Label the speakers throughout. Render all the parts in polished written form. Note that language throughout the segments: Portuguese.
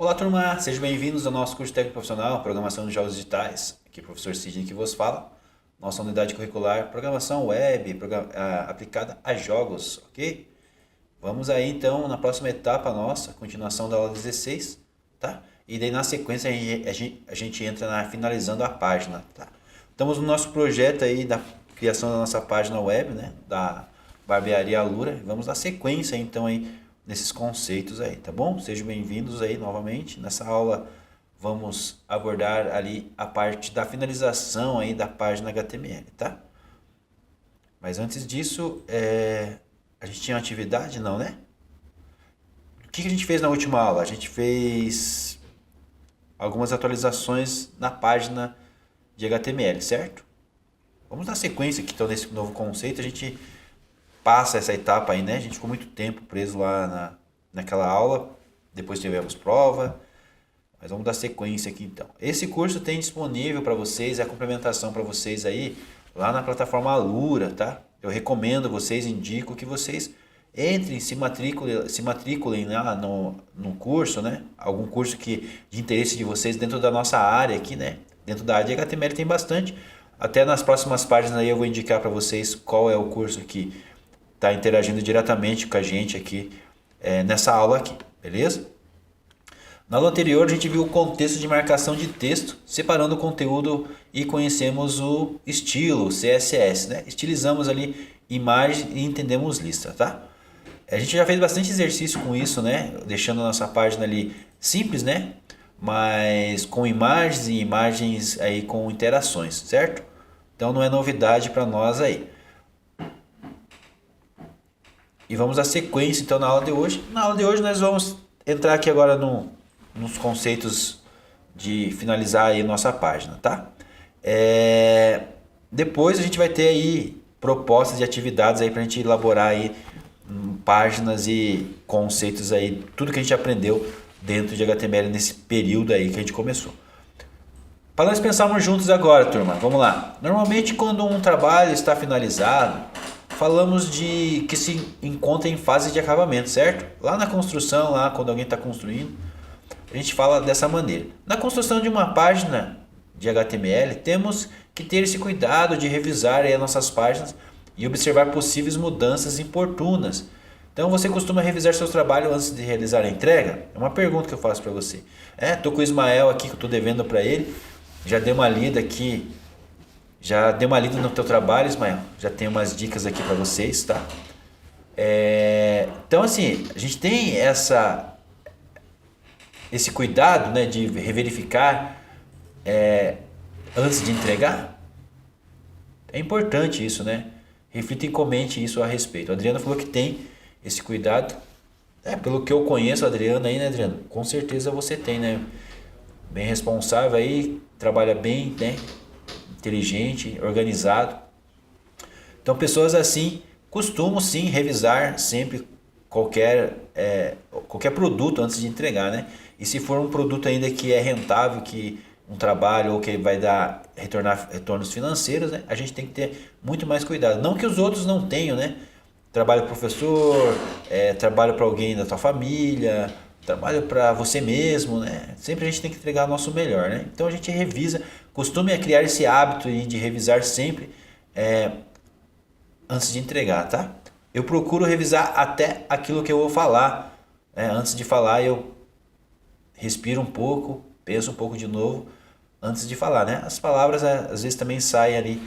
Speaker 1: Olá, turma! Sejam bem-vindos ao nosso curso técnico profissional, Programação de Jogos Digitais. Aqui é o professor Sidney que vos fala. Nossa unidade curricular, Programação Web, aplicada a jogos, ok? Vamos aí, então, na próxima etapa nossa, continuação da aula 16, tá? E daí, na sequência, a gente entra finalizando a página, tá? Estamos no nosso projeto aí da criação da nossa página web, né? Da Barbearia Alura. Vamos na sequência, então, aí, nesses conceitos aí, tá bom? Sejam bem-vindos aí novamente. Nessa aula vamos abordar ali a parte da finalização aí da página HTML, tá? Mas antes disso, a gente tinha uma atividade? Não, né? O que a gente fez na última aula? A gente fez algumas atualizações na página de HTML, certo? Vamos dar sequência aqui, então, nesse novo conceito. A gente passa essa etapa aí, né? A gente ficou muito tempo preso lá naquela aula. Depois tivemos prova. Mas vamos dar sequência aqui, então. Esse curso tem disponível para vocês, a complementação para vocês aí, lá na plataforma Alura, tá? Eu recomendo vocês, indico que vocês entrem, se matriculem lá no curso, né? Algum curso de interesse de vocês dentro da nossa área aqui, né? Dentro da área de HTML tem bastante. Até nas próximas páginas aí eu vou indicar para vocês qual é o curso que está interagindo diretamente com a gente aqui nessa aula aqui, beleza? Na aula anterior a gente viu o contexto de marcação de texto, separando o conteúdo e conhecemos o estilo, CSS, né? Estilizamos ali imagem e entendemos lista, tá? A gente já fez bastante exercício com isso, né? Deixando a nossa página ali simples, né? Mas com imagens e imagens aí com interações, certo? Então não é novidade para nós aí. E vamos à sequência então na aula de hoje. Na aula de hoje nós vamos entrar aqui agora nos conceitos de finalizar aí nossa página, tá? Depois a gente vai ter aí propostas de atividades aí pra gente elaborar aí páginas e conceitos aí, tudo que a gente aprendeu dentro de HTML nesse período aí que a gente começou. Para nós pensarmos juntos agora, turma, vamos lá. Normalmente quando um trabalho está finalizado, falamos de que se encontra em fase de acabamento, certo? Lá na construção, lá quando alguém está construindo, a gente fala dessa maneira. Na construção de uma página de HTML, temos que ter esse cuidado de revisar aí as nossas páginas e observar possíveis mudanças importunas. Então você costuma revisar seus trabalhos antes de realizar a entrega? É uma pergunta que eu faço para você. Tô com o Ismael aqui que eu estou devendo para ele. Já dei uma lida aqui. Já dei uma lida no teu trabalho, Ismael. Já tenho umas dicas aqui para vocês, tá? Então assim, a gente tem esse cuidado, né, de reverificar antes de entregar. É importante isso, né? Reflita e comente isso a respeito. A Adriana falou que tem esse cuidado. Pelo que eu conheço a Adriana aí, né, Adriana? Com certeza você tem, né? Bem responsável aí, trabalha bem, né? Inteligente, organizado. Então pessoas assim costumam sim revisar sempre qualquer produto antes de entregar, né? E se for um produto ainda que é rentável, que um trabalho ou que vai retornar retornos financeiros, né? A gente tem que ter muito mais cuidado. Não que os outros não tenham, né? Trabalho para o professor, trabalho para alguém da tua família, trabalho para você mesmo, né? Sempre a gente tem que entregar o nosso melhor, né? Então a gente revisa, costume criar esse hábito de revisar sempre antes de entregar, tá? Eu procuro revisar até aquilo que eu vou falar. Antes de falar eu respiro um pouco, penso um pouco de novo antes de falar, né? As palavras às vezes também saem ali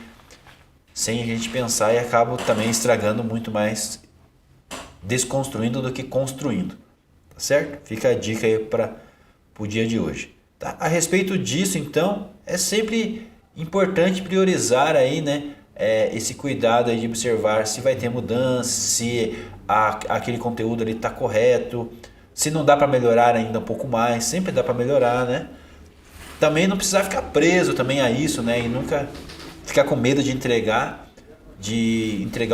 Speaker 1: sem a gente pensar e acabam também estragando muito mais, desconstruindo do que construindo, tá certo? Fica a dica aí para o dia de hoje, tá? A respeito disso, então, é sempre importante priorizar aí, né? Esse cuidado aí de observar se vai ter mudança, se aquele conteúdo ali está correto, se não dá para melhorar ainda um pouco mais, sempre dá para melhorar, né? Também não precisar ficar preso também a isso, né? E nunca ficar com medo de entregar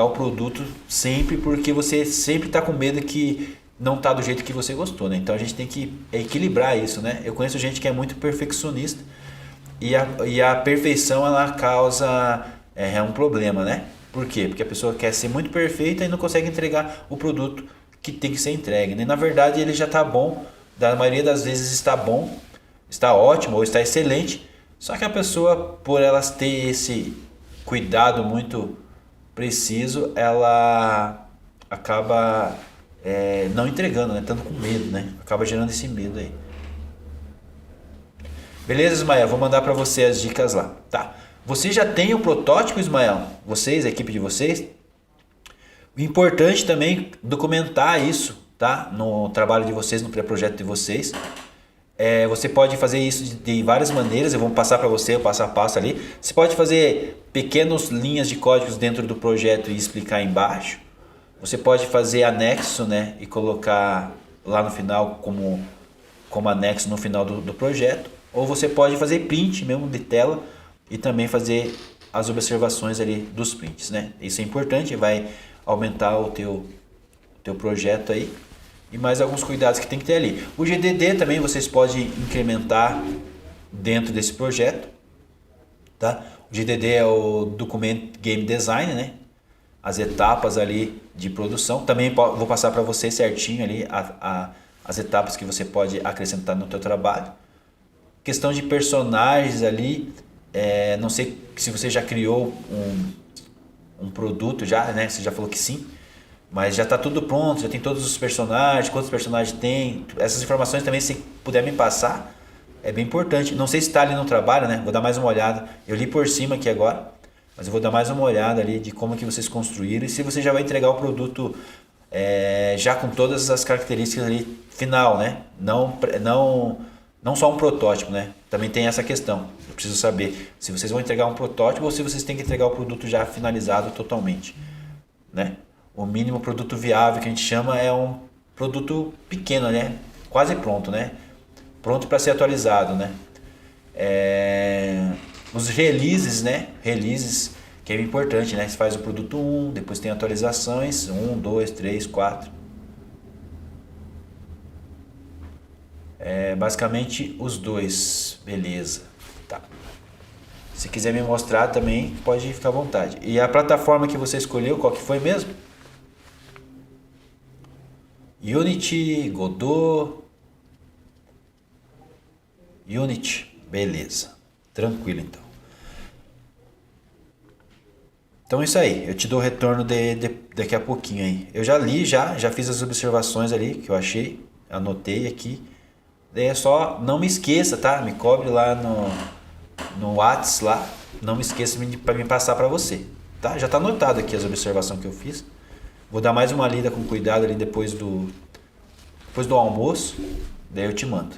Speaker 1: o produto sempre, porque você sempre está com medo que não está do jeito que você gostou, né? Então a gente tem que equilibrar isso, né? Eu conheço gente que é muito perfeccionista e a perfeição ela causa um problema, né? Por quê? Porque a pessoa quer ser muito perfeita e não consegue entregar o produto que tem que ser entregue, né? Na verdade ele já está bom da maioria das vezes está bom, está ótimo ou está excelente, só que a pessoa, por elas ter esse cuidado muito preciso, ela acaba não entregando, né? Estando com medo, né? Acaba gerando esse medo aí. Beleza, Ismael? Vou mandar para você as dicas lá, tá? Você já tem o protótipo, Ismael? Vocês, a equipe de vocês? O importante também documentar isso, tá? No trabalho de vocês, no pré-projeto de vocês. Você pode fazer isso de várias maneiras, eu vou passar para você o passo a passo ali. Você pode fazer pequenas linhas de códigos dentro do projeto e explicar embaixo. Você pode fazer anexo, né? E colocar lá no final como anexo no final do projeto. Ou você pode fazer print mesmo de tela e também fazer as observações ali dos prints, né? Isso é importante, vai aumentar o teu projeto aí. E mais alguns cuidados que tem que ter ali. O GDD também vocês podem incrementar dentro desse projeto, tá? O GDD é o Document Game Design, né? As etapas ali de produção. Também vou passar para você certinho ali as etapas que você pode acrescentar no teu trabalho. Questão de personagens ali, não sei se você já criou um produto já, né? Você já falou que sim. Mas já está tudo pronto, já tem todos os personagens, quantos personagens tem. Essas informações também, se puder me passar, é bem importante. Não sei se está ali no trabalho, né? Vou dar mais uma olhada. Eu li por cima aqui agora, mas eu vou dar mais uma olhada ali de como que vocês construíram. E se você já vai entregar o produto já com todas as características ali final, né? Não só um protótipo, né? Também tem essa questão. Eu preciso saber se vocês vão entregar um protótipo ou se vocês têm que entregar o produto já finalizado totalmente, né? O mínimo produto viável que a gente chama é um produto pequeno, né? Quase pronto, né? Pronto para ser atualizado, né? Os releases, né? Releases, que é importante, né? Você faz o produto 1, depois tem atualizações, 1, 2, 3, 4. Basicamente os dois, beleza. Tá. Se quiser me mostrar também, pode ficar à vontade. E a plataforma que você escolheu, qual que foi mesmo? Unity, Godot, Unity, beleza, tranquilo então. Então é isso aí, eu te dou o retorno daqui a pouquinho aí. Eu já li, já fiz as observações ali que eu achei, anotei aqui. Daí é só, não me esqueça, tá? Me cobre lá no WhatsApp lá, não me esqueça para me passar para você, tá? Já tá anotado aqui as observações que eu fiz. Vou dar mais uma lida com cuidado ali depois do almoço, daí eu te mando,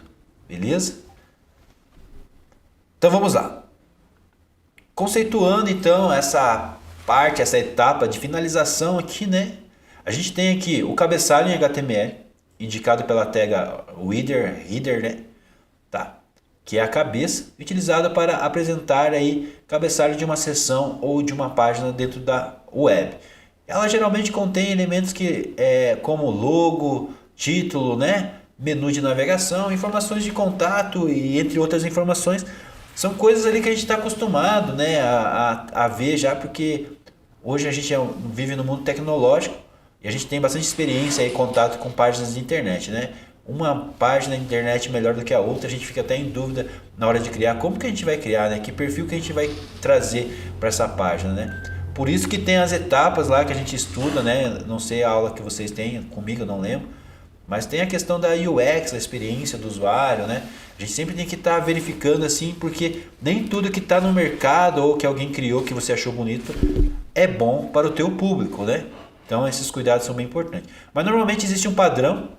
Speaker 1: beleza? Então vamos lá. Conceituando então essa etapa de finalização aqui, né? A gente tem aqui o cabeçalho em HTML, indicado pela tag header, né? Tá? Que é a cabeça, utilizada para apresentar aí cabeçalho de uma seção ou de uma página dentro da web. Ela geralmente contém elementos como logo, título, né? Menu de navegação, informações de contato e entre outras informações. São coisas ali que a gente está acostumado, né? a ver já, porque hoje a gente vive no mundo tecnológico e a gente tem bastante experiência e contato com páginas de internet, né? Uma página de internet melhor do que a outra, a gente fica até em dúvida na hora de criar. Como que a gente vai criar, né? Que perfil que a gente vai trazer para essa página, né? Por isso que tem as etapas lá que a gente estuda, né? Não sei a aula que vocês têm comigo, eu não lembro. Mas tem a questão da UX, a experiência do usuário, né? A gente sempre tem que estar verificando assim, porque nem tudo que está no mercado ou que alguém criou que você achou bonito é bom para o teu público, né? Então esses cuidados são bem importantes. Mas normalmente existe um padrão,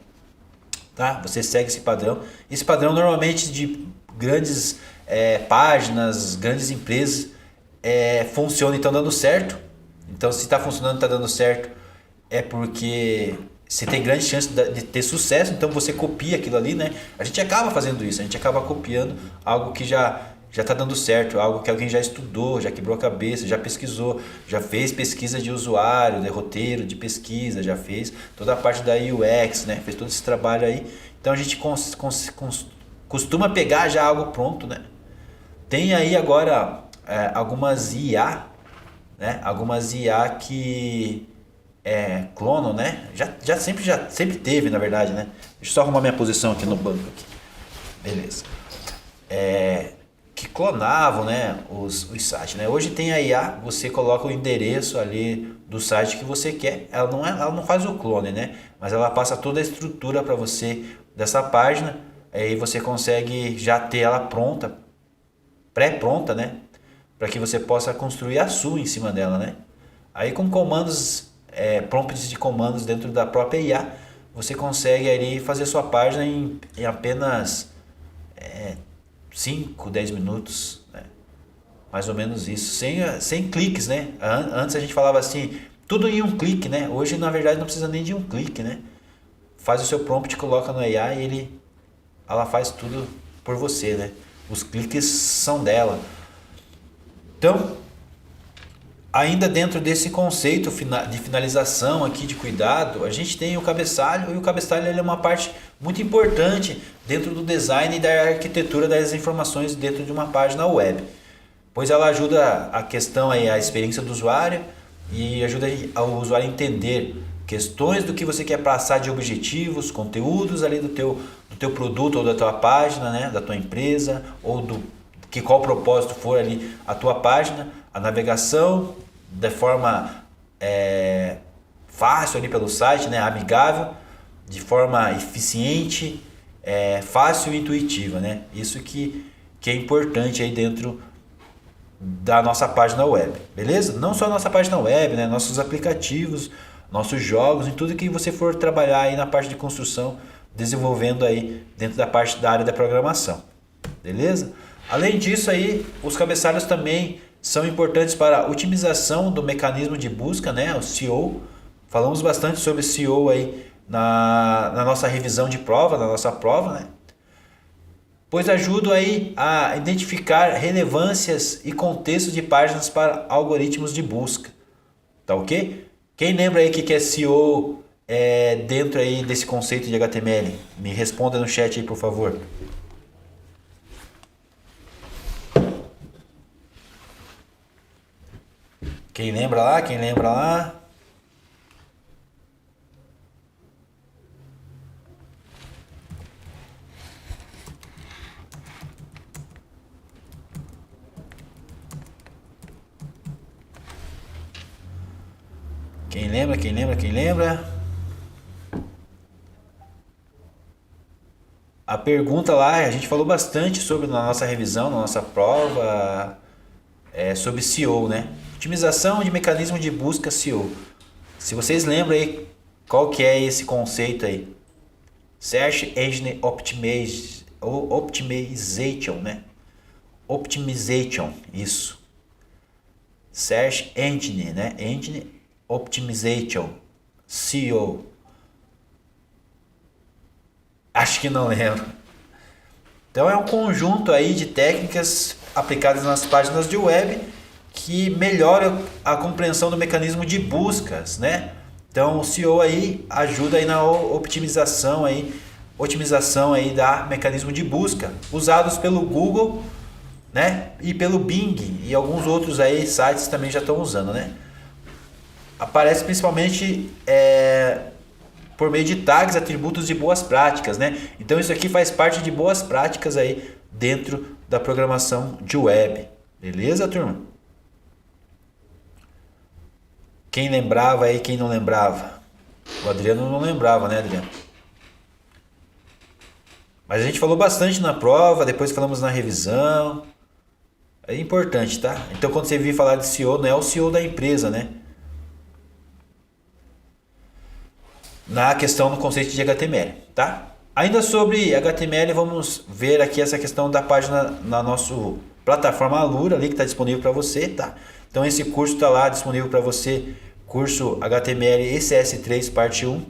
Speaker 1: tá? Você segue esse padrão. Esse padrão normalmente de grandes páginas, grandes empresas funciona e estão dando certo. Então se está funcionando e está dando certo é porque você tem grande chance de ter sucesso, então você copia aquilo ali, né? A gente acaba fazendo isso, a gente acaba copiando algo que já está dando certo, algo que alguém já estudou, já quebrou a cabeça, já pesquisou, já fez pesquisa de usuário, de roteiro, de pesquisa, já fez toda a parte da UX, né? Fez todo esse trabalho aí. Então a gente costuma pegar já algo pronto, né? Tem aí agora algumas IA, né? Algumas IA que clonam, né? Já sempre teve, na verdade, né? Deixa eu só arrumar minha posição aqui no banco aqui. Beleza. Que clonavam, né, os sites, né? Hoje tem a IA, você coloca o endereço ali do site que você quer. Ela não faz o clone, né? Mas ela passa toda a estrutura para você dessa página. Aí você consegue já ter ela pronta, pré-pronta, né? Para que você possa construir a sua em cima dela, né? Aí com comandos, prompts de comandos dentro da própria IA, você consegue ali fazer sua página em apenas 5, 10 minutos, né? Mais ou menos isso, sem cliques, né? Antes a gente falava assim, tudo em um clique, né? Hoje na verdade não precisa nem de um clique, né? Faz o seu prompt, coloca no AI e ela faz tudo por você, né? Os cliques são dela. Então, ainda dentro desse conceito de finalização aqui de cuidado, a gente tem o cabeçalho, e o cabeçalho ele é uma parte muito importante dentro do design e da arquitetura das informações dentro de uma página web, pois ela ajuda a questão aí, a experiência do usuário e ajuda o usuário a entender questões do que você quer passar de objetivos, conteúdos ali do teu produto ou da tua página, né, da tua empresa, ou qual propósito for ali a tua página, a navegação de forma fácil ali pelo site, né, amigável, de forma eficiente, fácil e intuitiva, né? Isso que é importante aí dentro da nossa página web, beleza? Não só a nossa página web, né? Nossos aplicativos, nossos jogos, em tudo que você for trabalhar aí na parte de construção, desenvolvendo aí dentro da parte da área da programação, beleza? Além disso aí, os cabeçalhos também são importantes para a otimização do mecanismo de busca, né? O SEO. Falamos bastante sobre SEO aí na nossa revisão de prova, na nossa prova, né? Pois ajudam aí a identificar relevâncias e contextos de páginas para algoritmos de busca. Tá ok? Quem lembra aí o que é SEO dentro aí desse conceito de HTML? Me responda no chat aí, por favor. Quem lembra lá? Quem lembra lá? Quem lembra? Quem lembra? Quem lembra? A pergunta lá, a gente falou bastante sobre na nossa revisão, na nossa prova, sobre SEO, né? Otimização de mecanismo de busca SEO. Se vocês lembram aí qual que é esse conceito aí? Search Engine Optimization, né? Optimization, isso. Search Engine, né? Engine Optimization, SEO. Acho que não lembro. Então é um conjunto aí de técnicas aplicadas nas páginas de web que melhora a compreensão do mecanismo de buscas, né? Então o SEO aí ajuda aí na otimização aí da mecanismo de busca usados pelo Google, né? E pelo Bing e alguns outros aí sites também já estão usando, né? Aparece principalmente por meio de tags, atributos de boas práticas, né? Então isso aqui faz parte de boas práticas aí dentro da programação de web. Beleza, turma? Quem lembrava aí, quem não lembrava? O Adriano não lembrava, né, Adriano? Mas a gente falou bastante na prova, depois falamos na revisão. É importante, tá? Então quando você vir falar de CEO, não é o CEO da empresa, né? Na questão do conceito de HTML, tá? Ainda sobre HTML, vamos ver aqui essa questão da página na nossa plataforma Alura, ali que está disponível para você, tá? Então esse curso está lá disponível para você, curso HTML e CS3 parte 1.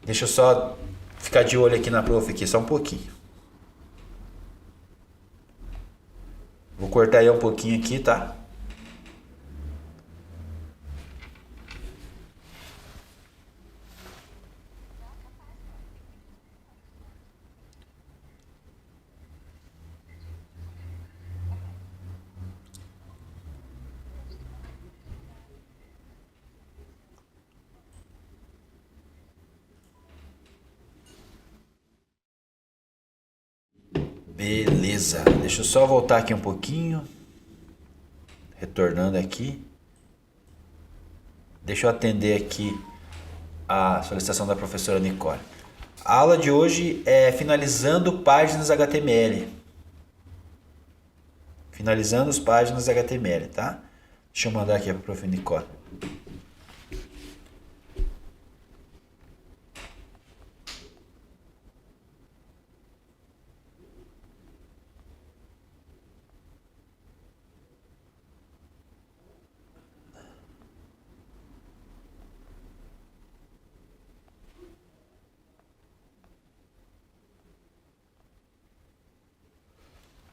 Speaker 1: Deixa eu só ficar de olho aqui na prof aqui, só um pouquinho. Vou cortar aí um pouquinho aqui, tá? Beleza, deixa eu só voltar aqui um pouquinho. Retornando aqui. Deixa eu atender aqui a solicitação da professora Nicole. A aula de hoje é finalizando páginas HTML. Finalizando as páginas HTML, tá? Deixa eu mandar aqui para a prof. Nicole.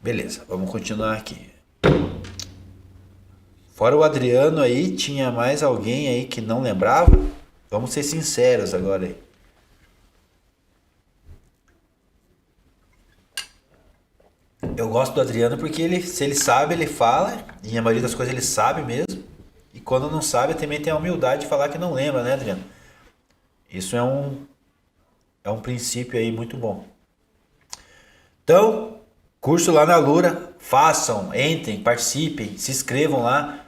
Speaker 1: Beleza, vamos continuar aqui. Fora o Adriano aí, tinha mais alguém aí que não lembrava? Vamos ser sinceros agora aí. Eu gosto do Adriano porque ele, se ele sabe, ele fala, e a maioria das coisas ele sabe mesmo. E quando não sabe, também tem a humildade de falar que não lembra, né, Adriano? Isso é um princípio aí muito bom. Então, curso lá na Alura, façam, entrem, participem, se inscrevam lá.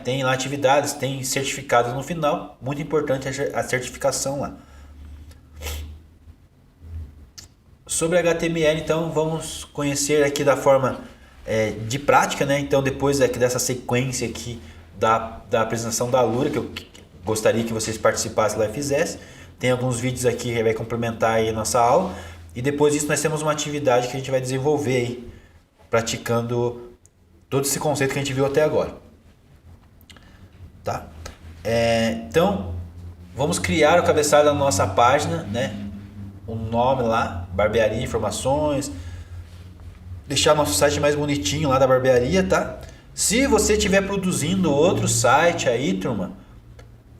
Speaker 1: Tem lá atividades, tem certificados no final. Muito importante a certificação lá. Sobre HTML, então, vamos conhecer aqui da forma de prática, né? Então, depois aqui dessa sequência aqui da apresentação da Alura, que eu gostaria que vocês participassem lá e fizessem. Tem alguns vídeos aqui que vai complementar aí a nossa aula. E depois disso nós temos uma atividade que a gente vai desenvolver aí, praticando todo esse conceito que a gente viu até agora. Tá? Então, vamos criar o cabeçalho da nossa página, né? O nome lá, barbearia, informações. Deixar nosso site mais bonitinho lá da barbearia, tá? Se você estiver produzindo outro site aí, turma,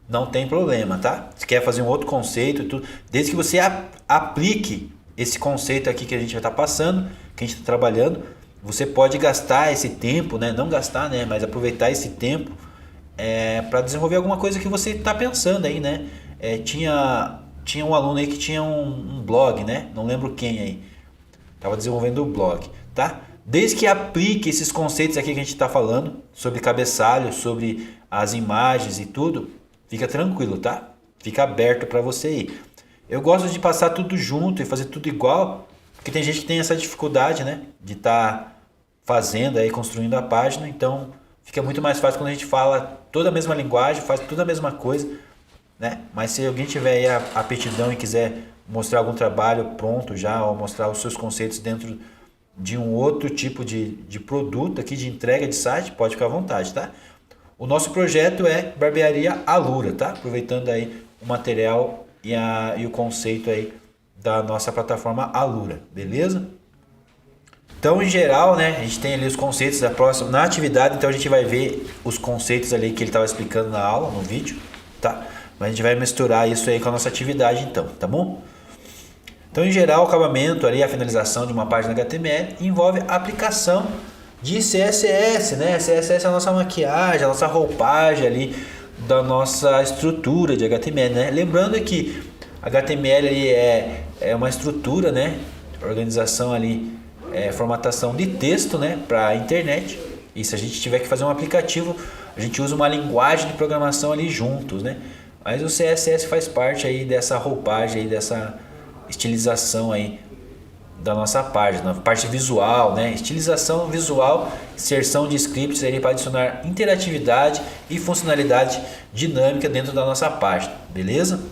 Speaker 1: não tem problema, tá? Se quer fazer um outro conceito e tudo, desde que você aplique esse conceito aqui que a gente vai estar passando, que a gente está trabalhando, você pode gastar esse tempo, né? Não gastar, né? Mas aproveitar esse tempo para desenvolver alguma coisa que você está pensando aí, né? Tinha um aluno aí que tinha um blog, né? Não lembro quem aí. Estava desenvolvendo o blog, tá? Desde que aplique esses conceitos aqui que a gente está falando, sobre cabeçalho, sobre as imagens e tudo, fica tranquilo, tá? Fica aberto para você aí. Eu gosto de passar tudo junto e fazer tudo igual, porque tem gente que tem essa dificuldade, né? De estar fazendo aí, construindo a página, então fica muito mais fácil quando a gente fala toda a mesma linguagem, faz toda a mesma coisa, né? Mas se alguém tiver aí a aptidão e quiser mostrar algum trabalho pronto já, ou mostrar os seus conceitos dentro de um outro tipo de produto aqui, de entrega de site, pode ficar à vontade, tá? O nosso projeto é Barbearia Alura, tá? Aproveitando aí o material e o conceito aí da nossa plataforma Alura, beleza? Então, em geral, né, a gente tem ali os conceitos da próxima na atividade, então a gente vai ver os conceitos ali que ele estava explicando na aula, no vídeo, tá? Mas a gente vai misturar isso aí com a nossa atividade então, tá bom? Então, em geral, o acabamento ali, a finalização de uma página HTML envolve a aplicação de CSS, né? CSS é a nossa maquiagem, a nossa roupagem ali da nossa estrutura de HTML, né? Lembrando que HTML ali é uma estrutura, né? Organização ali, formatação de texto, né? Para a internet. E se a gente tiver que fazer um aplicativo, a gente usa uma linguagem de programação ali juntos, né? Mas o CSS faz parte aí dessa roupagem aí, dessa estilização aí da nossa página, parte visual, né? Estilização visual, inserção de scripts aí para adicionar interatividade e funcionalidade dinâmica dentro da nossa página, beleza?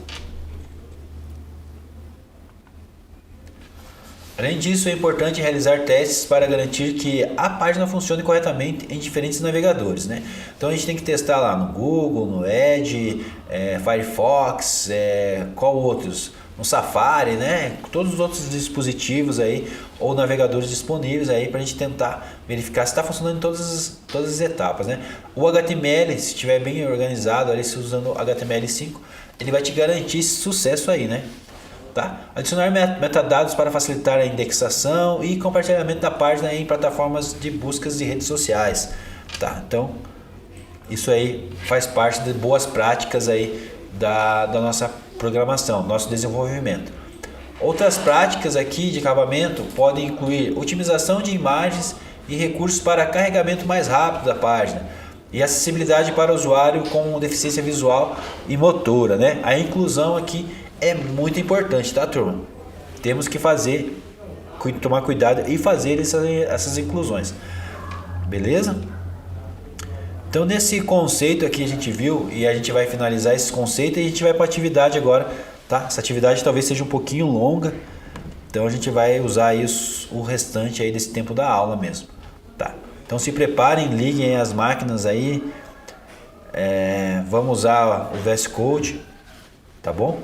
Speaker 1: Além disso, é importante realizar testes para garantir que a página funcione corretamente em diferentes navegadores, né? Então a gente tem que testar lá no Google, no Edge, Firefox, qual outros? No Safari, né? Todos os outros dispositivos aí ou navegadores disponíveis aí para a gente tentar verificar se está funcionando em todas as etapas, né? O HTML, se estiver bem organizado ali, se usando HTML5, ele vai te garantir esse sucesso aí, né? Tá? Adicionar metadados para facilitar a indexação e compartilhamento da página em plataformas de buscas de redes sociais, tá? Então, isso aí faz parte de boas práticas aí da nossa programação, nosso desenvolvimento. Outras práticas aqui de acabamento podem incluir otimização de imagens e recursos para carregamento mais rápido da página e acessibilidade para o usuário com deficiência visual e motora, né? A inclusão aqui é muito importante, tá, turma? Temos que tomar cuidado e fazer essas inclusões, beleza? Então, nesse conceito aqui a gente viu, e a gente vai finalizar esse conceito e a gente vai para a atividade agora, tá? Essa atividade talvez seja um pouquinho longa, então a gente vai usar isso, o restante aí desse tempo da aula mesmo, tá? Então se preparem, liguem as máquinas aí, vamos usar o VS Code, tá bom?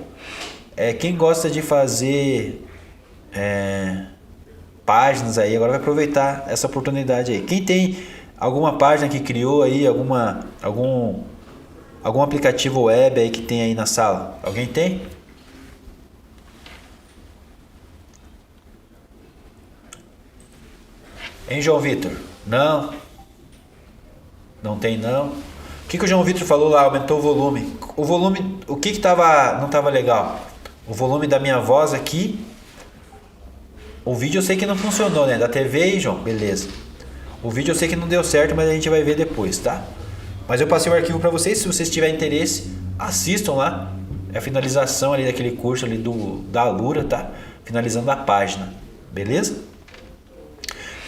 Speaker 1: Quem gosta de fazer páginas aí, agora vai aproveitar essa oportunidade aí. Quem tem alguma página que criou aí, algum aplicativo web aí que tem aí na sala? Alguém tem? Hein, João Vitor? Não? Não tem não? O que o João Vitor falou lá? Aumentou o volume. O volume, o que não estava legal? O volume da minha voz aqui. O vídeo eu sei que não funcionou, né? Da TV aí, João? Beleza. O vídeo eu sei que não deu certo, mas a gente vai ver depois, tá? Mas eu passei o arquivo para vocês. Se vocês tiverem interesse, assistam lá. É a finalização ali daquele curso ali da Alura, tá? Finalizando a página. Beleza?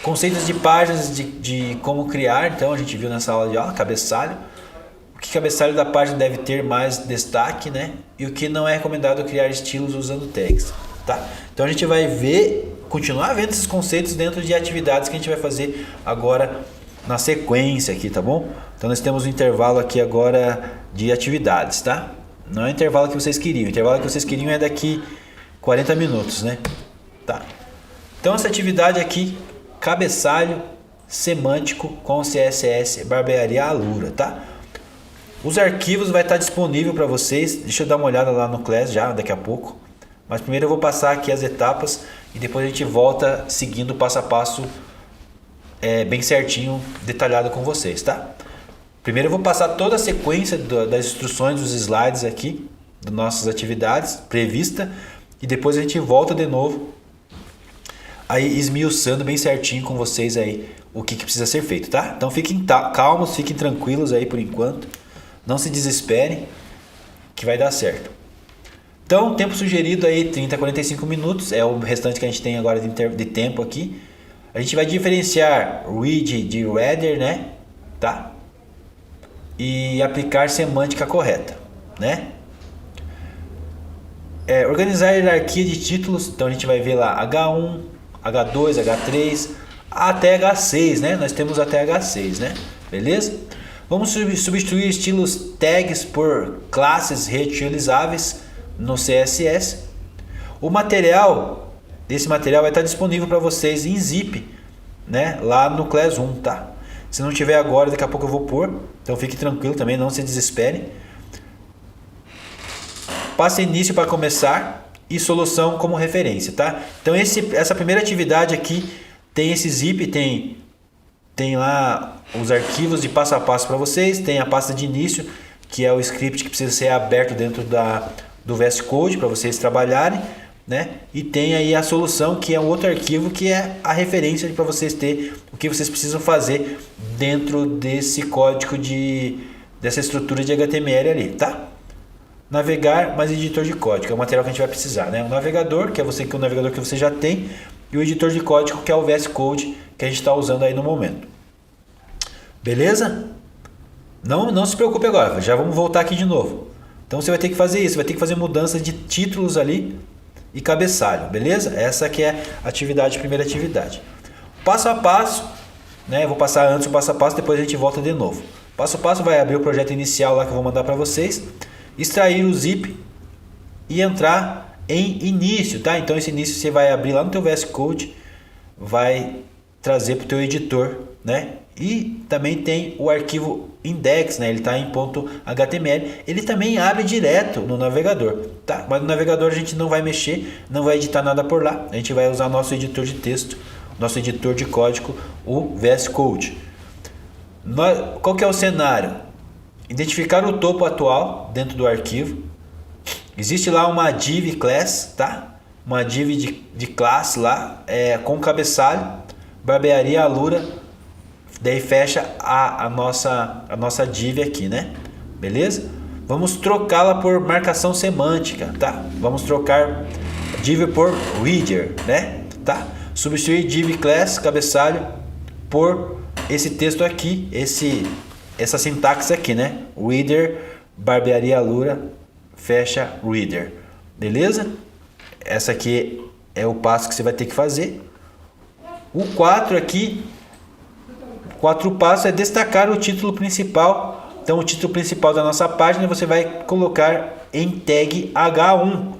Speaker 1: Conceitos de páginas, de como criar. Então a gente viu nessa aula de aula, cabeçalho. O que cabeçalho da página deve ter mais destaque, né? E o que não é recomendado criar estilos usando tags, tá? Então a gente vai continuar vendo esses conceitos dentro de atividades que a gente vai fazer agora na sequência aqui, tá bom? Então nós temos um intervalo aqui agora de atividades, tá? Não é o intervalo que vocês queriam. O intervalo que vocês queriam é daqui 40 minutos, né? Tá. Então essa atividade aqui, cabeçalho semântico com CSS Barbearia Alura, tá? Os arquivos vai estar disponível para vocês. Deixa eu dar uma olhada lá no Class já daqui a pouco. Mas primeiro eu vou passar aqui as etapas e depois a gente volta seguindo passo a passo bem certinho, detalhado com vocês, tá? Primeiro eu vou passar toda a sequência das instruções dos slides aqui, das nossas atividades prevista, e depois a gente volta de novo aí esmiuçando bem certinho com vocês aí o que precisa ser feito, tá? Então fiquem calmos, fiquem tranquilos aí por enquanto. Não se desesperem que vai dar certo. Então, tempo sugerido aí 30 a 45 minutos, é o restante que a gente tem agora de tempo aqui. A gente vai diferenciar read de reader, né? Tá? E aplicar semântica correta, né? Organizar a hierarquia de títulos, então a gente vai ver lá H1, H2, H3, até H6, né? Nós temos até H6, né? Beleza? Vamos substituir estilos tags por classes reutilizáveis no CSS. O material, desse material vai estar disponível para vocês em zip, né? Lá no Class 1, tá? Se não tiver agora, daqui a pouco eu vou pôr. Então fique tranquilo também, não se desespere. Passo início para começar e solução como referência, tá? Então essa primeira atividade aqui tem esse zip, tem lá os arquivos de passo a passo para vocês, tem a pasta de início, que é o script que precisa ser aberto dentro do VS Code para vocês trabalharem, né? E tem aí a solução, que é um outro arquivo, que é a referência para vocês ter o que vocês precisam fazer dentro desse código dessa estrutura de HTML ali, tá? Navegar mais editor de código, é o material que a gente vai precisar, né? O navegador, que é o navegador que você já tem, e o editor de código, que é o VS Code que a gente está usando aí no momento. Beleza? Não se preocupe agora, já vamos voltar aqui de novo. Então você vai ter que fazer isso, vai ter que fazer mudança de títulos ali e cabeçalho, beleza? Essa que é a primeira atividade. Passo a passo, né? Eu vou passar antes o passo a passo, depois a gente volta de novo. Passo a passo vai abrir o projeto inicial lá que eu vou mandar para vocês, extrair o zip e entrar em início, tá? Então esse início você vai abrir lá no teu VS Code, vai trazer para o teu editor, né? E também tem o arquivo index, né? Ele está em .html. Ele também abre direto no navegador, tá? Mas no navegador a gente não vai mexer, não vai editar nada por lá. A gente vai usar nosso editor de texto, nosso editor de código, o VS Code. Qual que é o cenário? Identificar o topo atual dentro do arquivo. Existe lá uma div class, tá? uma div de classe lá, com cabeçalho, barbearia Alura, daí fecha a nossa div aqui, né? Beleza? Vamos trocá-la por marcação semântica, tá? Vamos trocar div por reader, né? Tá? Substituir div class cabeçalho por esse texto aqui, essa sintaxe aqui, né? Reader, barbearia Alura, fecha reader. Beleza? Essa aqui é o passo que você vai ter que fazer. O 4 aqui, o 4 passo é destacar o título principal. Então o título principal da nossa página você vai colocar em tag H1.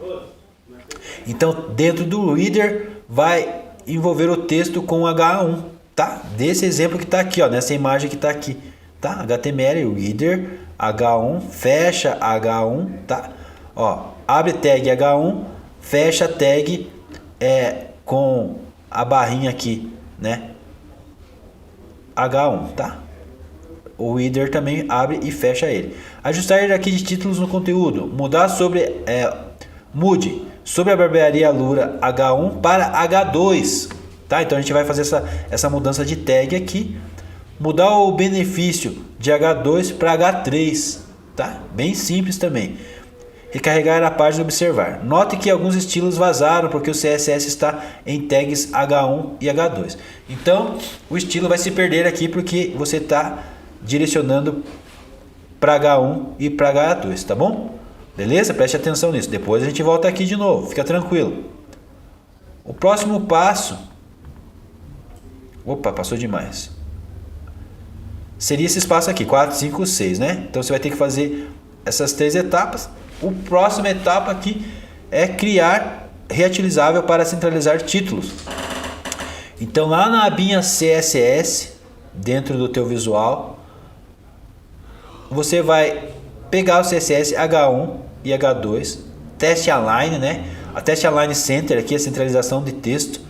Speaker 1: Então dentro do reader vai envolver o texto com H1, tá? Desse exemplo que está aqui, ó, nessa imagem que está aqui, tá? HTML, reader, H1, fecha H1, tá? Ó, abre tag H1, fecha tag com a barrinha aqui, né? H1, tá? O reader também abre e fecha ele. Ajustar aqui de títulos no conteúdo. Mudar mude sobre a barbearia Alura H1 para H2, tá? Então a gente vai fazer essa mudança de tag aqui. Mudar o benefício de H2 para H3, tá? Bem simples também. Recarregar a página e observar. Note que alguns estilos vazaram porque o CSS está em tags H1 e H2. Então o estilo vai se perder aqui porque você está direcionando para H1 e para H2, tá bom? Beleza? Preste atenção nisso. Depois a gente volta aqui de novo, fica tranquilo. O próximo passo... Opa, passou demais. Seria esse espaço aqui, 4, 5, 6, né? Então você vai ter que fazer essas 3 etapas. A próxima etapa aqui é criar reutilizável para centralizar títulos. Então lá na abinha CSS, dentro do teu visual, você vai pegar o CSS H1 e H2, teste align, né? A teste align center aqui, a centralização de texto.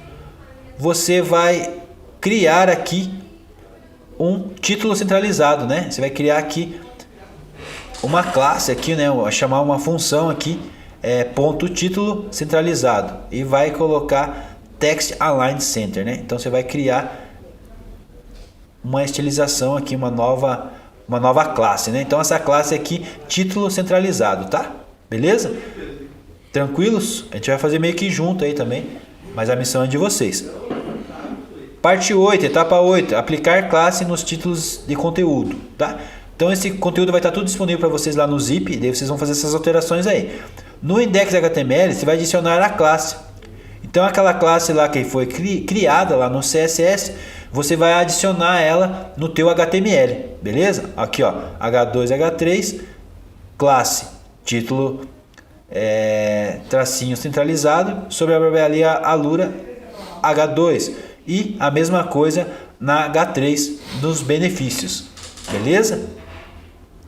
Speaker 1: Você vai criar aqui um título centralizado, né? Você vai criar aqui uma classe aqui, né? Chamar uma função aqui, ponto título centralizado, e vai colocar text align center, né? Então você vai criar uma estilização aqui, uma nova classe, né? Então essa classe aqui, título centralizado, tá? Beleza? Tranquilos? A gente vai fazer meio que junto aí também, mas a missão é de vocês. Parte 8, etapa 8, aplicar classe nos títulos de conteúdo, tá? Então esse conteúdo vai estar tudo disponível para vocês lá no zip, daí vocês vão fazer essas alterações aí. No index.html você vai adicionar a classe. Então aquela classe lá que foi criada lá no CSS, você vai adicionar ela no teu HTML, beleza? Aqui ó, H2, H3, classe, título, tracinho centralizado, sobre a barbearia Alura H2, e a mesma coisa na H3 nos benefícios, beleza?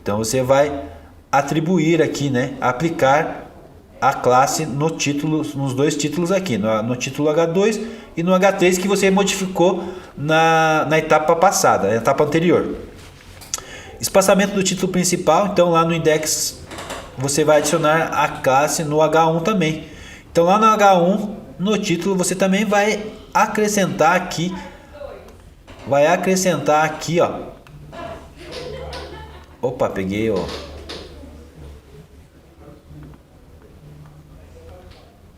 Speaker 1: Então você vai atribuir aqui, né, aplicar a classe no título, nos dois títulos aqui, no título H2 e no H3 que você modificou na etapa passada, na etapa anterior. Espaçamento do título principal, então lá no index você vai adicionar a classe no H1 também. Então lá no H1, no título, você também vai acrescentar aqui, ó. Opa, peguei, ó.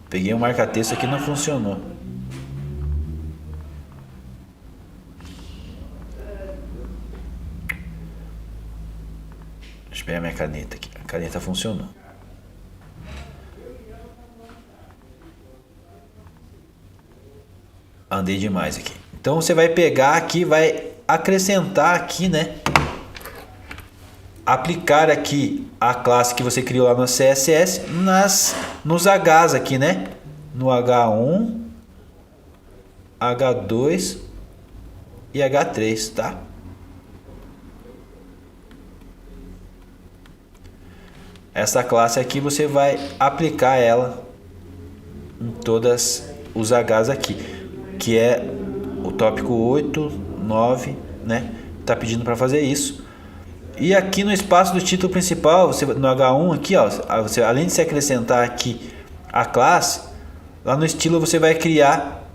Speaker 1: Peguei um marca-texto aqui, não funcionou. Deixa eu pegar minha caneta aqui. A caneta funcionou. Andei demais aqui. Então você vai pegar aqui, vai acrescentar aqui, né? Aplicar aqui a classe que você criou lá no CSS nos Hs aqui, né? No H1, H2 e H3, tá? Essa classe aqui você vai aplicar ela em todas os Hs aqui, que é o tópico 8, 9, né? Tá pedindo para fazer isso. E aqui no espaço do título principal, você, no H1 aqui, ó, você, além de se acrescentar aqui a classe, Lá no estilo você vai criar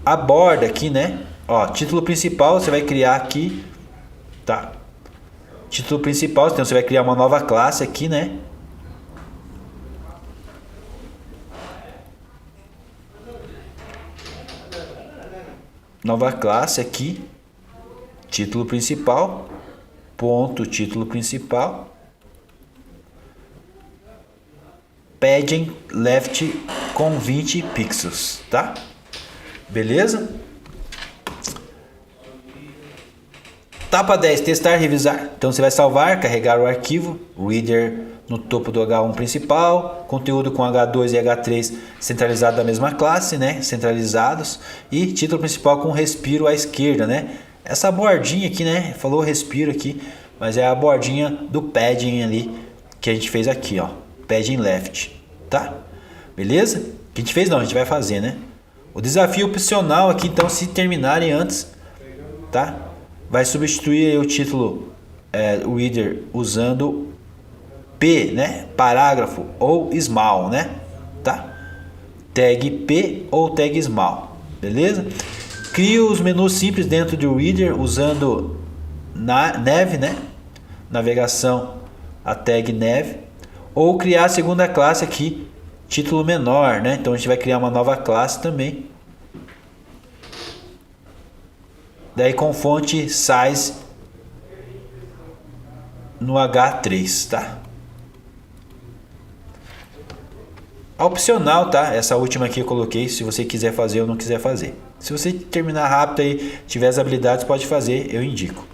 Speaker 1: a borda aqui, né? Ó, título principal você vai criar aqui, tá? Título principal, então você vai criar uma nova classe aqui, né? Nova classe aqui, título principal, ponto título principal, padding left com 20 pixels, tá? Beleza? Etapa 10, testar, revisar. Então você vai salvar, carregar o arquivo, reader no topo do H1 principal, conteúdo com H2 e H3 centralizado da mesma classe, né? Centralizados, e título principal com respiro à esquerda, né? Essa bordinha aqui, né? Falou respiro aqui, mas é a bordinha do padding ali que a gente fez aqui, ó. Padding left, tá? Beleza? Que a gente fez não, a gente vai fazer, né? O desafio opcional aqui, então, se terminarem antes, tá? Vai substituir o título reader usando P, né? Parágrafo ou small, né? Tá? Tag P ou tag small, beleza? Cria os menus simples dentro do reader usando nav, né? Navegação, a tag nav, ou criar a segunda classe aqui, título menor, né? Então a gente vai criar uma nova classe também. Daí com fonte size no H3, tá? Opcional, tá? Essa última aqui eu coloquei, se você quiser fazer ou não quiser fazer. Se você terminar rápido aí, tiver as habilidades, pode fazer, eu indico.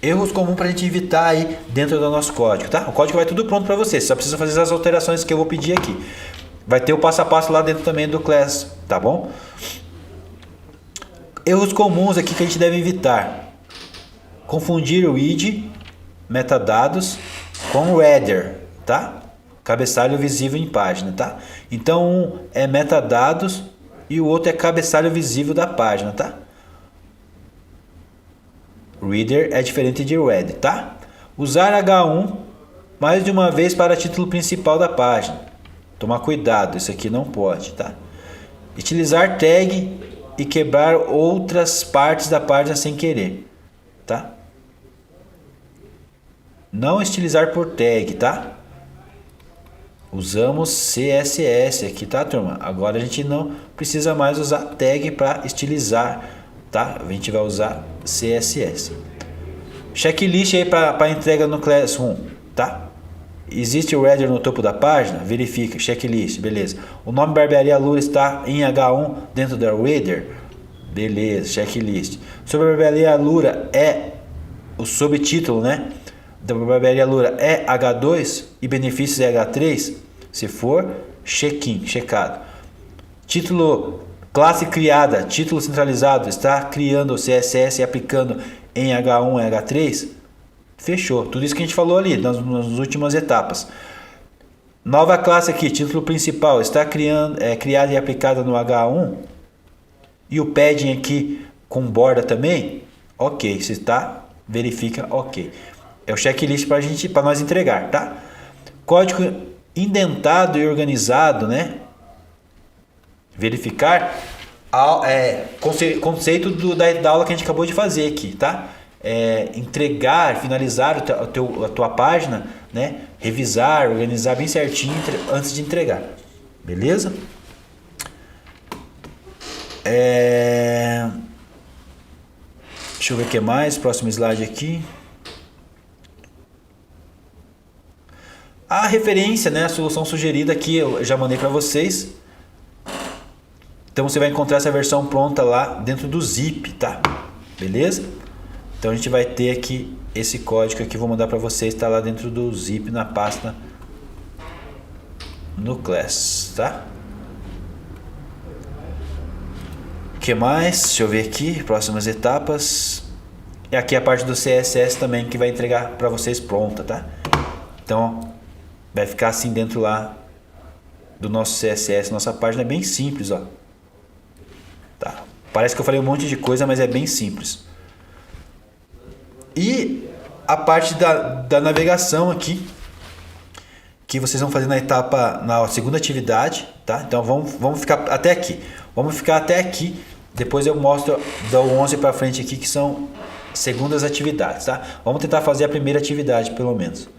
Speaker 1: Erros comuns para a gente evitar aí dentro do nosso código, tá? O código vai tudo pronto para você, só precisa fazer as alterações que eu vou pedir aqui. Vai ter o passo a passo lá dentro também do class, tá bom? Erros comuns aqui que a gente deve evitar: confundir o id, metadados, com o header, tá? Cabeçalho visível em página, tá? Então um é metadados e o outro é cabeçalho visível da página, tá? Reader é diferente de read, tá? Usar H1 mais de uma vez para título principal da página. Tomar cuidado, isso aqui não pode, tá? Utilizar tag e quebrar outras partes da página sem querer, tá? Não estilizar por tag, tá? Usamos CSS aqui, tá, turma? Agora a gente não precisa mais usar tag para estilizar, tá? A gente vai usar CSS. Checklist aí para entrega no Classroom, tá? Existe o header no topo da página? Verifica, checklist, beleza. O nome Barbearia Lura está em H1 dentro da reader? Beleza, checklist. Sobre a Barbearia Lura é o subtítulo, né? Da Barbearia Lura é H2 e benefícios é H3? Se for, check-in, checado. Título, classe criada, título centralizado, está criando o CSS e aplicando em H1 e H3? Fechou. Tudo isso que a gente falou ali nas últimas etapas. Nova classe aqui, título principal, está criada e aplicada no H1. E o padding aqui com borda também? Ok. Se está, verifica ok. É o checklist para nós entregar, tá? Código indentado e organizado, né? Verificar. Conceito da aula que a gente acabou de fazer aqui, tá? Entregar, finalizar a tua página, né? Revisar, organizar bem certinho antes de entregar, beleza? Deixa eu ver o que mais, próximo slide aqui. A referência, né? A solução sugerida aqui eu já mandei para vocês. Então você vai encontrar essa versão pronta lá dentro do zip, tá? Beleza? Então a gente vai ter aqui esse código aqui, vou mandar para vocês, está lá dentro do zip na pasta no class, tá? O que mais? Deixa eu ver aqui, próximas etapas. E aqui a parte do CSS também que vai entregar para vocês pronta, tá? Então vai ficar assim dentro lá do nosso CSS, nossa página é bem simples, ó. Tá? Parece que eu falei um monte de coisa, mas é bem simples. E a parte da navegação aqui, que vocês vão fazer na segunda atividade, tá? Então vamos ficar até aqui. Vamos ficar até aqui. Depois eu mostro do 11 para frente aqui, que são segundas atividades, tá? Vamos tentar fazer a primeira atividade, pelo menos.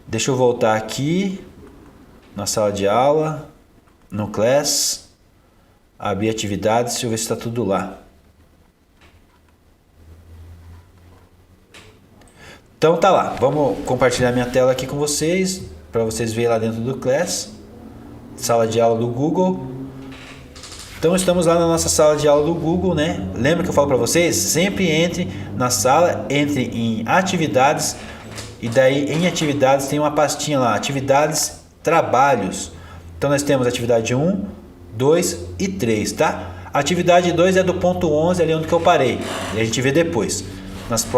Speaker 1: Deixa eu voltar aqui na sala de aula, no Class, abrir atividades, deixa eu ver se está tudo lá. Então tá lá, vamos compartilhar minha tela aqui com vocês, para vocês verem lá dentro do Class, sala de aula do Google. Então estamos lá na nossa sala de aula do Google, né? Lembra que eu falo para vocês? Sempre entre na sala, entre em atividades, e daí em atividades tem uma pastinha lá, atividades, trabalhos. Então nós temos atividade 1, 2 e 3, tá? A atividade 2 é do ponto 11, ali onde que eu parei, e a gente vê depois.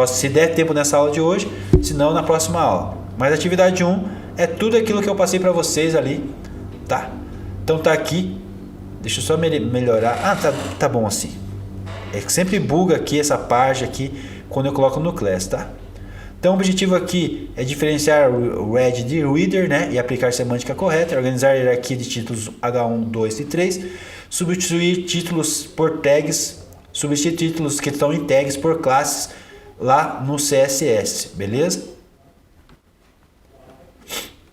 Speaker 1: Se der tempo nessa aula de hoje, se não na próxima aula. Mas a atividade 1 é tudo aquilo que eu passei para vocês ali, tá? Então tá aqui. Deixa eu só melhorar. Ah, tá bom assim. É que sempre buga aqui essa página aqui quando eu coloco no Class, tá? Então o objetivo aqui é diferenciar o read de reader, né? E aplicar semântica correta, organizar a hierarquia de títulos H1, 2 e 3, substituir títulos por tags, substituir títulos que estão em tags por classes lá no CSS, beleza?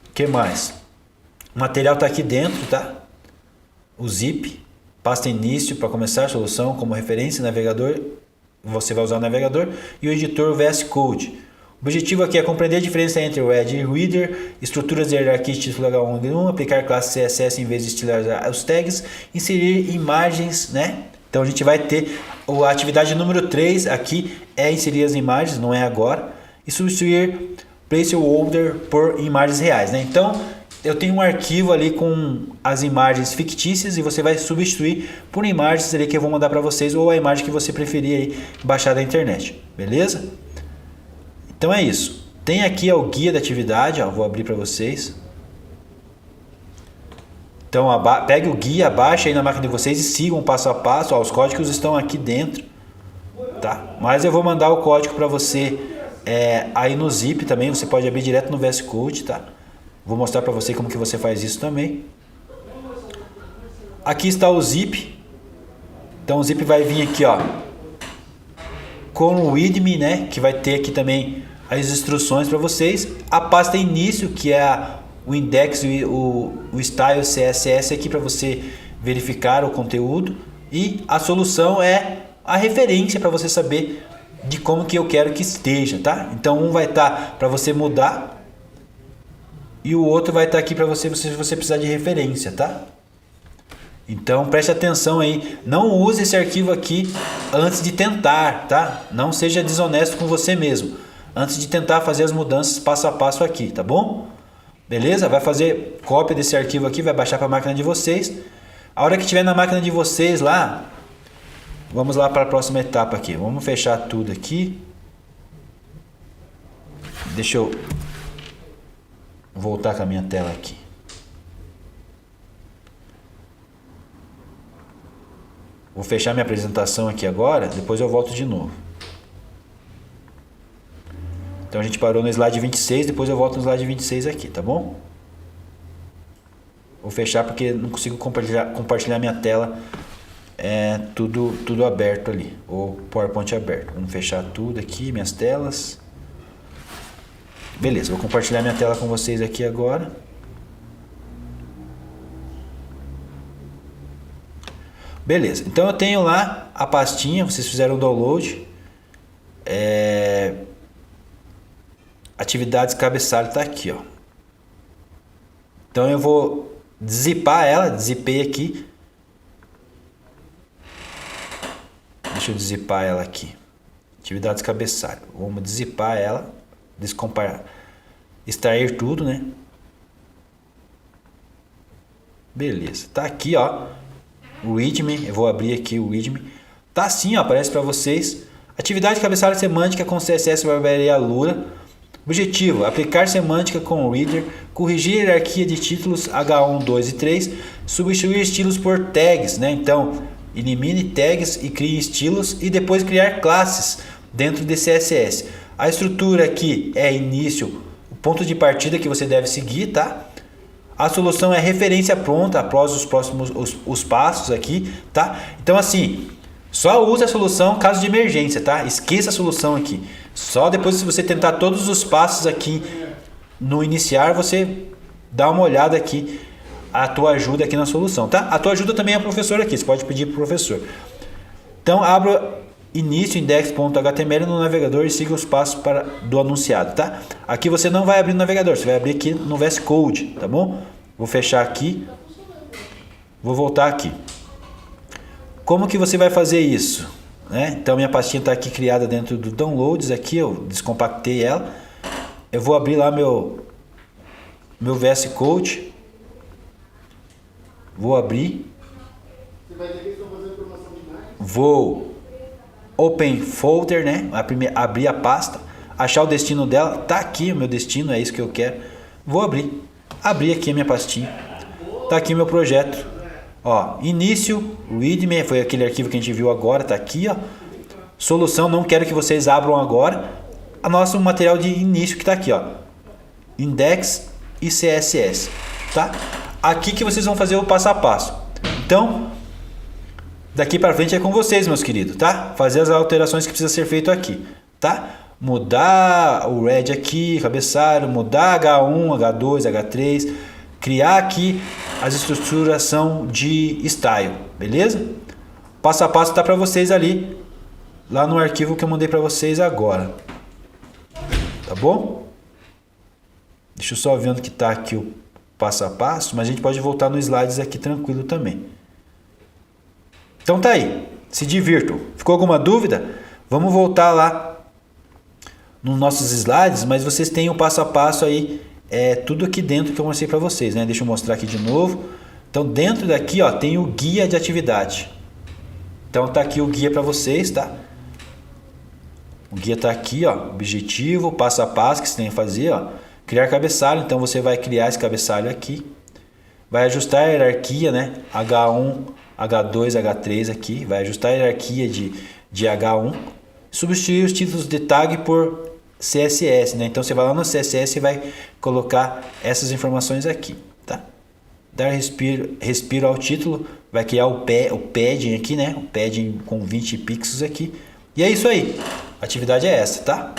Speaker 1: O que mais? O material está aqui dentro, tá? O zip, pasta início para começar a solução como referência, navegador, você vai usar o navegador, e o editor VS Code. O objetivo aqui é compreender a diferença entre o read e reader, estruturas de hierarquia de título H1 e 1, aplicar classe CSS em vez de estilizar os tags, inserir imagens, né? Então a gente vai ter a atividade número 3 aqui é inserir as imagens, não é agora, e substituir placeholder por imagens reais, né? Então eu tenho um arquivo ali com as imagens fictícias e você vai substituir por imagens ali que eu vou mandar para vocês, ou a imagem que você preferir aí baixar da internet, beleza? Então é isso. Tem aqui o guia da atividade, ó, vou abrir para vocês. Então pegue o guia, baixe aí na máquina de vocês e sigam passo a passo. Ó, os códigos estão aqui dentro, tá? Mas eu vou mandar o código para você aí no zip também. Você pode abrir direto no VS Code, tá? Vou mostrar para você como que você faz isso também. Aqui está o zip. Então o zip vai vir aqui, ó, com o readme, né? Que vai ter aqui também as instruções para vocês. A pasta início, que é o index e o style CSS aqui para você verificar o conteúdo, e a solução é a referência para você saber de como que eu quero que esteja, tá? Então um vai estar para você mudar e o outro vai estar aqui para você se você precisar de referência, tá? Então preste atenção aí, não use esse arquivo aqui antes de tentar, tá? Não seja desonesto com você mesmo antes de tentar fazer as mudanças passo a passo aqui, tá bom? Beleza? Vai fazer cópia desse arquivo aqui, vai baixar para a máquina de vocês. A hora que tiver na máquina de vocês lá, vamos lá para a próxima etapa aqui. Vamos fechar tudo aqui. Deixa eu voltar com a minha tela aqui. Vou fechar minha apresentação aqui agora, depois eu volto de novo. Então a gente parou no slide 26, depois eu volto no slide 26 aqui, tá bom? Vou fechar porque não consigo compartilhar minha tela tudo aberto ali, ou PowerPoint aberto. Vamos fechar tudo aqui, minhas telas. Beleza, vou compartilhar minha tela com vocês aqui agora. Beleza, então eu tenho lá a pastinha, vocês fizeram o download. Atividades cabeçalho está aqui, ó. Então eu vou zipar ela, zipei aqui. Deixa eu zipar ela aqui. Atividades cabeçalho. Vamos zipar ela, descompar, extrair tudo, né? Beleza, tá aqui, ó. O readme, eu vou abrir aqui o readme. Tá assim, ó, aparece para vocês. Atividade cabeçalho semântica com CSS Barbaria Lura. Objetivo: aplicar semântica com o reader, corrigir a hierarquia de títulos H1, 2 e 3, substituir estilos por tags, né? Então, elimine tags e crie estilos e depois criar classes dentro de CSS. A estrutura aqui é início, ponto de partida que você deve seguir, tá? A solução é referência pronta após os próximos os passos aqui, tá? Então assim, só use a solução caso de emergência, tá? Esqueça a solução aqui. Só depois, se você tentar todos os passos aqui no iniciar, você dá uma olhada aqui, a tua ajuda aqui na solução, tá? A tua ajuda também é professor aqui, você pode pedir para o professor. Então, abra início index.html no navegador e siga os passos do anunciado, tá? Aqui você não vai abrir no navegador, você vai abrir aqui no VS Code, tá bom? Vou fechar aqui, vou voltar aqui. Como que você vai fazer isso? Né? Então, minha pastinha está aqui criada dentro do Downloads, aqui eu descompactei ela. Eu vou abrir lá meu VS Code. Vou abrir. Vou Open Folder, né? Abrir a pasta. Achar o destino dela. Tá aqui o meu destino, é isso que eu quero. Vou abrir. Abrir aqui a minha pastinha. Tá aqui o meu projeto. Ó, início, readme, foi aquele arquivo que a gente viu agora, tá aqui, ó. Solução, não quero que vocês abram agora. A nosso material de início que tá aqui, ó. Index e CSS, tá? Aqui que vocês vão fazer o passo a passo. Então, daqui para frente é com vocês, meus queridos, tá? Fazer as alterações que precisa ser feito aqui, tá? Mudar o red aqui, cabeçalho, mudar H1, H2, H3, criar aqui as estruturação de style, beleza? Passo a passo tá para vocês ali, lá no arquivo que eu mandei para vocês agora, tá bom? Deixa eu só ver onde que tá aqui o passo a passo, mas a gente pode voltar no slides aqui tranquilo também. Então tá aí, se divirtam. Ficou alguma dúvida? Vamos voltar lá nos nossos slides, mas vocês têm o passo a passo aí, tudo aqui dentro que eu mostrei para vocês, né? Deixa eu mostrar aqui de novo. Então dentro daqui, ó, tem o guia de atividade. Então tá aqui o guia para vocês, tá? O guia tá aqui, ó, objetivo, passo a passo que você tem que fazer, ó. Criar cabeçalho, então você vai criar esse cabeçalho aqui. Vai ajustar a hierarquia, né? H1, H2, H3 aqui. Vai ajustar a hierarquia de H1. Substituir os títulos de tag por CSS, né? Então você vai lá no CSS e vai colocar essas informações aqui, tá? Dar respiro ao título. Vai criar o padding aqui, né? O padding com 20 pixels aqui. E é isso aí. A atividade é essa, tá?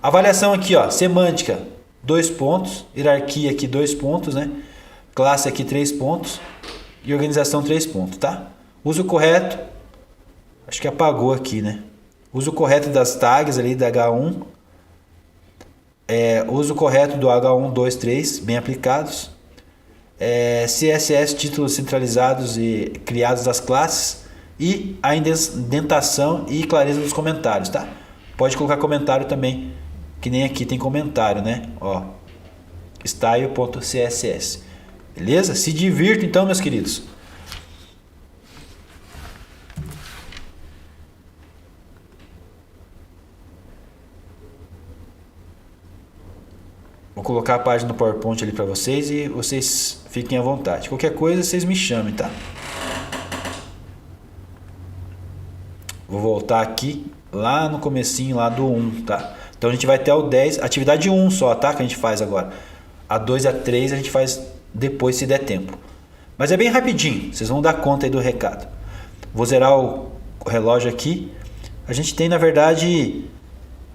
Speaker 1: Avaliação aqui, ó. Semântica. 2 pontos, hierarquia aqui 2 pontos, né? Classe aqui 3 pontos e organização 3 pontos, tá? Uso correto, acho que apagou aqui, né? Uso correto das tags ali da H1, uso correto do H1, 2, 3, bem aplicados. CSS, títulos centralizados e criados das classes e a indentação e clareza dos comentários, tá? Pode colocar comentário também, que nem aqui tem comentário, né? Ó, style.css. Beleza? Se divirtam então, meus queridos. Vou colocar a página do PowerPoint ali para vocês e vocês fiquem à vontade. Qualquer coisa, vocês me chamem, tá? Vou voltar aqui lá no comecinho lá do 1, tá? Então a gente vai até o 10, atividade 1 só, tá? Que a gente faz agora. A 2 e a 3 a gente faz depois se der tempo. Mas é bem rapidinho, vocês vão dar conta aí do recado. Vou zerar o relógio aqui. A gente tem na verdade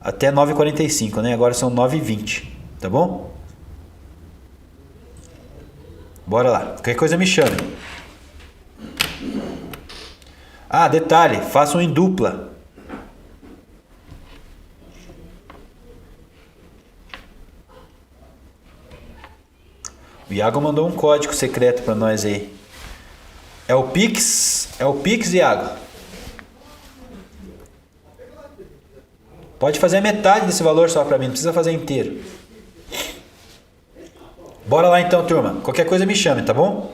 Speaker 1: até 9h45, né? Agora são 9h20, tá bom? Bora lá, qualquer coisa me chame. Ah, detalhe, façam em dupla. O Iago mandou um código secreto para nós aí. É o Pix, Iago. Pode fazer a metade desse valor só para mim, não precisa fazer inteiro. Bora lá então, turma. Qualquer coisa me chame, tá bom?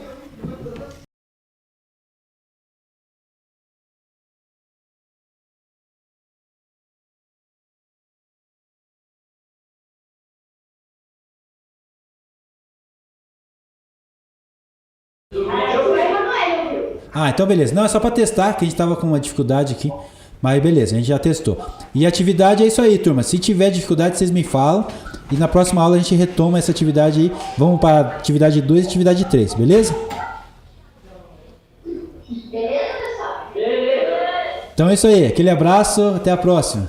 Speaker 1: Ah, então beleza. Não, é só para testar, que a gente tava com uma dificuldade aqui.
Speaker 2: Mas beleza, a gente já testou. E atividade é isso aí, turma. Se tiver dificuldade, vocês me falam. E na próxima aula a gente retoma essa atividade aí. Vamos para atividade 2 e atividade 3, beleza? Então é isso aí. Aquele abraço, até a próxima.